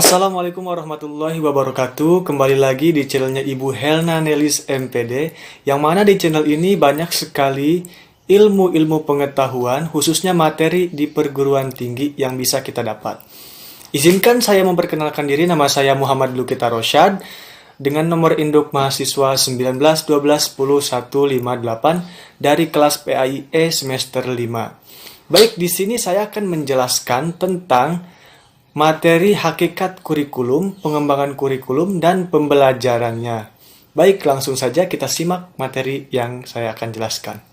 Assalamualaikum warahmatullahi wabarakatuh. Kembali lagi di channelnya Ibu Helna Nelis MPD, yang mana di channel ini banyak sekali ilmu-ilmu pengetahuan, khususnya materi di perguruan tinggi yang bisa kita dapat. Izinkan saya memperkenalkan diri. Nama saya Muhammad Lukita Rosyad dengan nomor induk mahasiswa 19 12 10 158 dari kelas PAIE semester 5. Baik, di sini saya akan menjelaskan tentang materi hakikat kurikulum, pengembangan kurikulum, dan pembelajarannya. Baik, langsung saja kita simak materi yang saya akan jelaskan.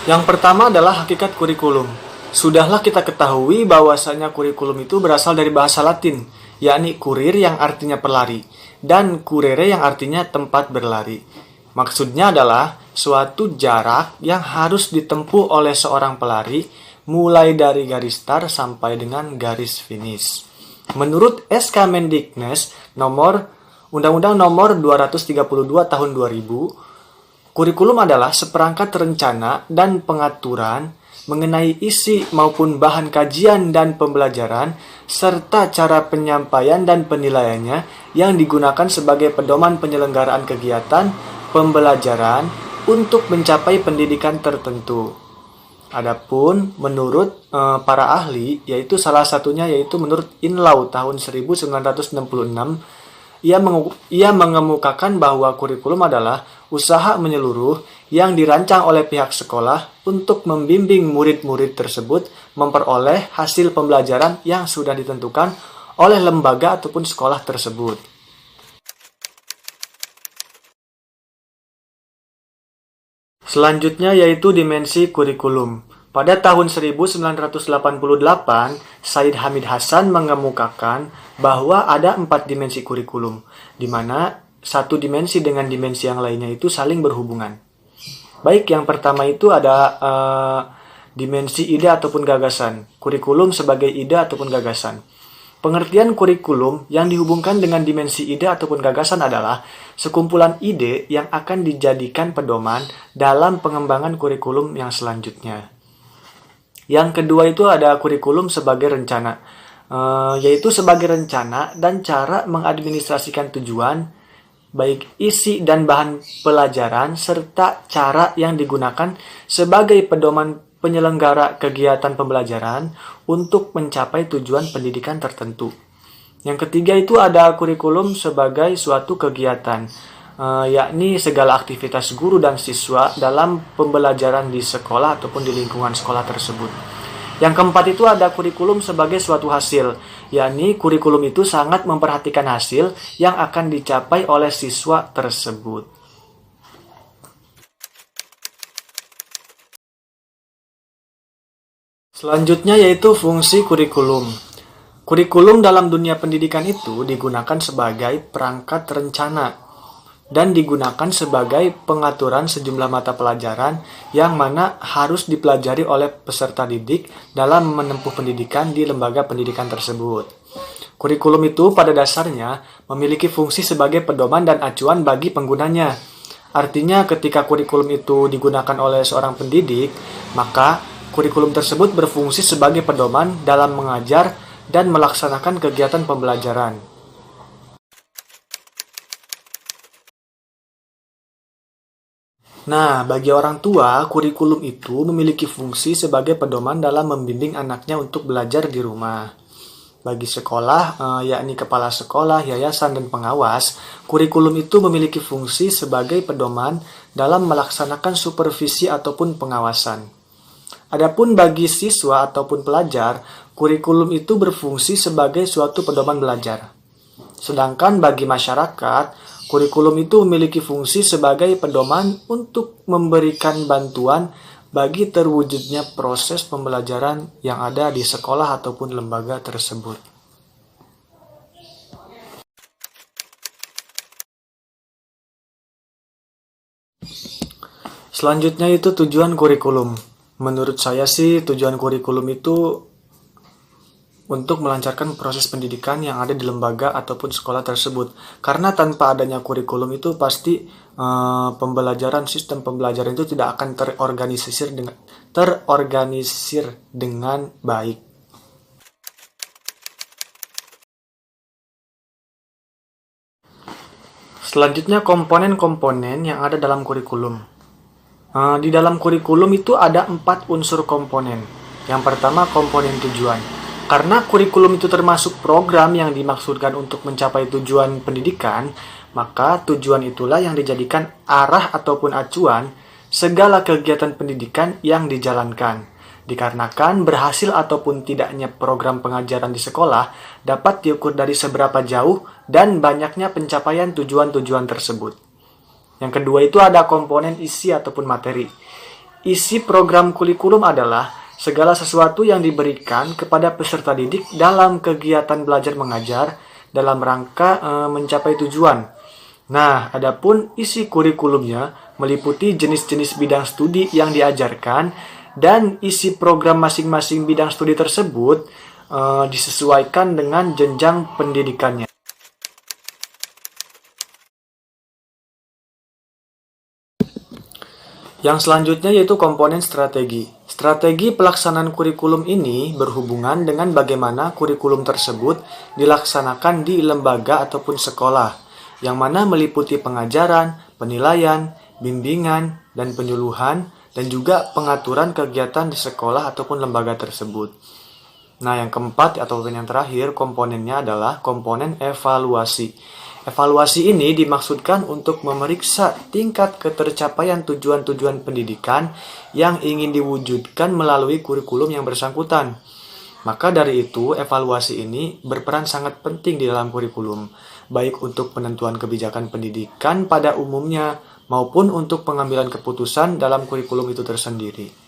Yang pertama adalah hakikat kurikulum. Sudahlah kita ketahui bahwasanya kurikulum itu berasal dari bahasa Latin, yakni kurir yang artinya pelari, dan curere yang artinya tempat berlari. Maksudnya adalah suatu jarak yang harus ditempuh oleh seorang pelari mulai dari garis start sampai dengan garis finish. Menurut SK Mendiknes Undang-Undang Nomor 232 Tahun 2000, kurikulum adalah seperangkat rencana dan pengaturan mengenai isi maupun bahan kajian dan pembelajaran serta cara penyampaian dan penilaiannya yang digunakan sebagai pedoman penyelenggaraan kegiatan pembelajaran untuk mencapai pendidikan tertentu. Adapun menurut para ahli, yaitu salah satunya yaitu menurut Inlaw tahun 1966, ia mengemukakan bahwa kurikulum adalah usaha menyeluruh yang dirancang oleh pihak sekolah untuk membimbing murid-murid tersebut memperoleh hasil pembelajaran yang sudah ditentukan oleh lembaga ataupun sekolah tersebut. Selanjutnya yaitu dimensi kurikulum. Pada tahun 1988, Said Hamid Hasan mengemukakan bahwa ada 4 dimensi kurikulum, di mana satu dimensi dengan dimensi yang lainnya itu saling berhubungan. Baik, yang pertama itu ada dimensi ide ataupun gagasan. Kurikulum sebagai ide ataupun gagasan. Pengertian kurikulum yang dihubungkan dengan dimensi ide ataupun gagasan adalah sekumpulan ide yang akan dijadikan pedoman dalam pengembangan kurikulum yang selanjutnya. Yang kedua itu ada kurikulum sebagai rencana, yaitu sebagai rencana dan cara mengadministrasikan tujuan, baik isi dan bahan pelajaran, serta cara yang digunakan sebagai pedoman penyelenggara kegiatan pembelajaran untuk mencapai tujuan pendidikan tertentu. Yang ketiga itu ada kurikulum sebagai suatu kegiatan, yakni segala aktivitas guru dan siswa dalam pembelajaran di sekolah ataupun di lingkungan sekolah tersebut. Yang keempat itu ada kurikulum sebagai suatu hasil, yakni kurikulum itu sangat memperhatikan hasil yang akan dicapai oleh siswa tersebut. Selanjutnya yaitu fungsi kurikulum. Kurikulum dalam dunia pendidikan itu digunakan sebagai perangkat rencana dan digunakan sebagai pengaturan sejumlah mata pelajaran yang mana harus dipelajari oleh peserta didik dalam menempuh pendidikan di lembaga pendidikan tersebut. Kurikulum itu pada dasarnya memiliki fungsi sebagai pedoman dan acuan bagi penggunanya. Artinya ketika kurikulum itu digunakan oleh seorang pendidik, maka kurikulum tersebut berfungsi sebagai pedoman dalam mengajar dan melaksanakan kegiatan pembelajaran. Nah, bagi orang tua, kurikulum itu memiliki fungsi sebagai pedoman dalam membimbing anaknya untuk belajar di rumah. Bagi sekolah, yakni kepala sekolah, yayasan, dan pengawas, kurikulum itu memiliki fungsi sebagai pedoman dalam melaksanakan supervisi ataupun pengawasan. Adapun bagi siswa ataupun pelajar, kurikulum itu berfungsi sebagai suatu pedoman belajar. Sedangkan bagi masyarakat, kurikulum itu memiliki fungsi sebagai pedoman untuk memberikan bantuan bagi terwujudnya proses pembelajaran yang ada di sekolah ataupun lembaga tersebut. Selanjutnya itu tujuan kurikulum. Menurut saya sih tujuan kurikulum itu untuk melancarkan proses pendidikan yang ada di lembaga ataupun sekolah tersebut. Karena tanpa adanya kurikulum itu pasti sistem pembelajaran itu tidak akan terorganisir dengan baik. Selanjutnya komponen-komponen yang ada dalam kurikulum. Di dalam kurikulum itu ada 4 unsur komponen. Yang pertama komponen tujuan. Karena kurikulum itu termasuk program yang dimaksudkan untuk mencapai tujuan pendidikan, maka tujuan itulah yang dijadikan arah ataupun acuan segala kegiatan pendidikan yang dijalankan. Dikarenakan berhasil ataupun tidaknya program pengajaran di sekolah dapat diukur dari seberapa jauh dan banyaknya pencapaian tujuan-tujuan tersebut. Yang kedua itu ada komponen isi ataupun materi. Isi program kurikulum adalah segala sesuatu yang diberikan kepada peserta didik dalam kegiatan belajar mengajar dalam rangka mencapai tujuan. Nah, adapun isi kurikulumnya meliputi jenis-jenis bidang studi yang diajarkan dan isi program masing-masing bidang studi tersebut disesuaikan dengan jenjang pendidikannya. Yang selanjutnya yaitu komponen strategi. Strategi pelaksanaan kurikulum ini berhubungan dengan bagaimana kurikulum tersebut dilaksanakan di lembaga ataupun sekolah, yang mana meliputi pengajaran, penilaian, bimbingan, dan penyuluhan, dan juga pengaturan kegiatan di sekolah ataupun lembaga tersebut. Nah, yang keempat ataupun yang terakhir komponennya adalah komponen evaluasi. Evaluasi ini dimaksudkan untuk memeriksa tingkat ketercapaian tujuan-tujuan pendidikan yang ingin diwujudkan melalui kurikulum yang bersangkutan. Maka dari itu, evaluasi ini berperan sangat penting di dalam kurikulum, baik untuk penentuan kebijakan pendidikan pada umumnya maupun untuk pengambilan keputusan dalam kurikulum itu tersendiri.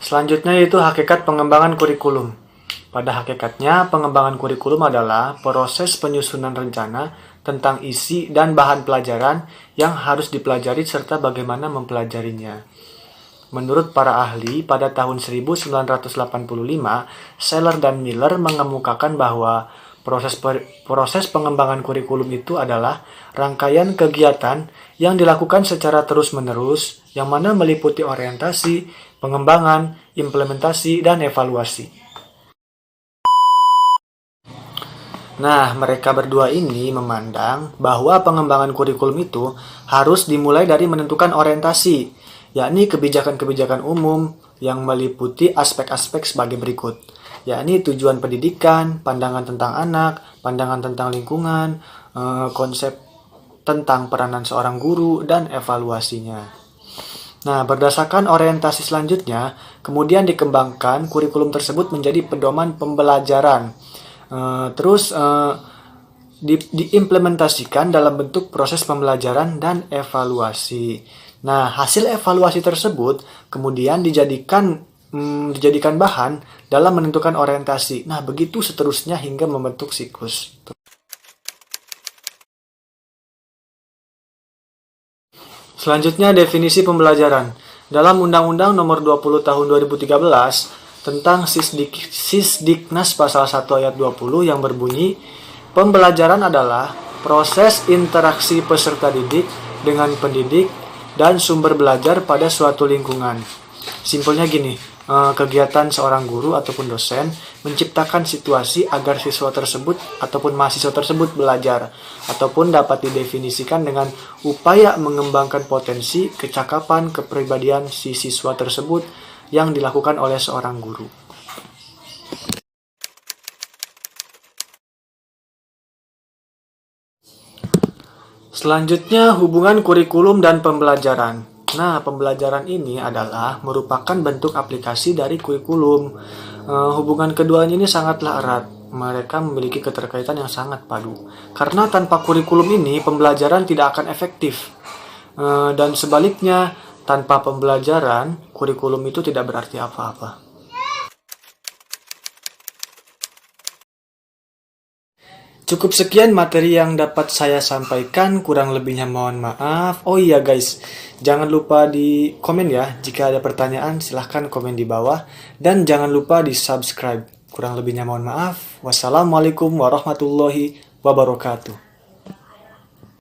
Selanjutnya yaitu hakikat pengembangan kurikulum. Pada hakikatnya, pengembangan kurikulum adalah proses penyusunan rencana tentang isi dan bahan pelajaran yang harus dipelajari serta bagaimana mempelajarinya. Menurut para ahli, pada tahun 1985, Seller dan Miller mengemukakan bahwa proses pengembangan kurikulum itu adalah rangkaian kegiatan yang dilakukan secara terus-menerus, yang mana meliputi orientasi, pengembangan, implementasi, dan evaluasi. Nah, mereka berdua ini memandang bahwa pengembangan kurikulum itu harus dimulai dari menentukan orientasi, yakni kebijakan-kebijakan umum yang meliputi aspek-aspek sebagai berikut, yakni tujuan pendidikan, pandangan tentang anak, pandangan tentang lingkungan, konsep tentang peranan seorang guru, dan evaluasinya. Nah, berdasarkan orientasi selanjutnya, kemudian dikembangkan kurikulum tersebut menjadi pedoman pembelajaran. Diimplementasikan dalam bentuk proses pembelajaran dan evaluasi. Nah, hasil evaluasi tersebut kemudian dijadikan bahan dalam menentukan orientasi. Nah, begitu seterusnya hingga membentuk siklus. Selanjutnya, definisi pembelajaran. Dalam Undang-Undang Nomor 20 Tahun 2013 tentang Sisdiknas Pasal 1 Ayat 20 yang berbunyi, pembelajaran adalah proses interaksi peserta didik dengan pendidik dan sumber belajar pada suatu lingkungan. Simpelnya gini, kegiatan seorang guru ataupun dosen menciptakan situasi agar siswa tersebut ataupun mahasiswa tersebut belajar, ataupun dapat didefinisikan dengan upaya mengembangkan potensi, kecakapan, kepribadian si siswa tersebut yang dilakukan oleh seorang guru. Selanjutnya, hubungan kurikulum dan pembelajaran. Nah, pembelajaran ini adalah merupakan bentuk aplikasi dari kurikulum. Hubungan keduanya ini sangatlah erat. Mereka memiliki keterkaitan yang sangat padu. Karena tanpa kurikulum ini, pembelajaran tidak akan efektif. Dan sebaliknya, tanpa pembelajaran, kurikulum itu tidak berarti apa-apa. Cukup sekian materi yang dapat saya sampaikan, kurang lebihnya mohon maaf. Oh iya guys, jangan lupa di komen ya. Jika ada pertanyaan silahkan komen di bawah. Dan jangan lupa di subscribe. Kurang lebihnya mohon maaf. Wassalamualaikum warahmatullahi wabarakatuh.